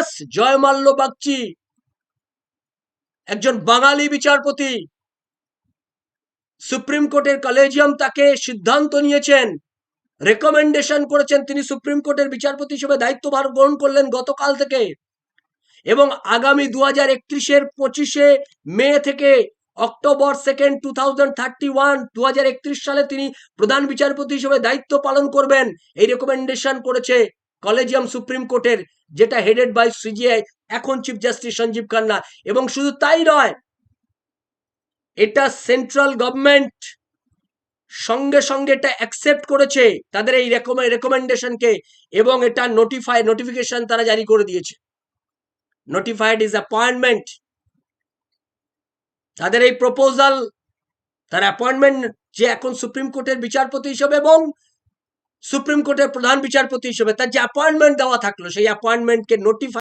Justice Joymalya Bagchi একজন বাঙালি বিচারপতি। Supreme কোর্টের কলেজিয়াম তাকে সিদ্ধান্ত নিয়েছেন, রেকমেন্ডেশন করেছেন, তিনি সুপ্রিম কোর্টের বিচারপতি হিসেবে দায়িত্বভার গ্রহণ করলেন গতকাল থেকে, এবং আগামী 2031-এর 25শে মে থেকে অক্টোবর 2, 2031 2031 সালে তিনি প্রধান বিচারপতি হিসেবে দায়িত্ব পালন করবেন। এই রেকমেন্ডেশন করেছে কলেজিয়াম সুপ্রিম কোর্টের, যেটা হেডেড বাই সিজিআই, এখন চিফ জাস্টিস সঞ্জীব খান্না। এবং শুধু তাই নয়, এটা সেন্ট্রাল গভর্নমেন্ট সঙ্গে সঙ্গে এটা অ্যাকসেপ্ট করেছে তাদের এই রেকমেন্ডেশনকে, এবং এটা নোটিফিকেশন তারা জারি করে দিয়েছে। Notified is appointment. তাদের এই প্রপোজাল, তার অ্যাপয়েন্টমেন্ট, যে এখন সুপ্রিম কোর্টের বিচারপতি হিসেবে এবং সুপ্রিম কোর্টের প্রধান বিচারপতি হিসেবে তার যে অ্যাপয়েন্টমেন্ট দেওয়া থাকলো, সেই অ্যাপয়েন্টমেন্টকে নোটিফাই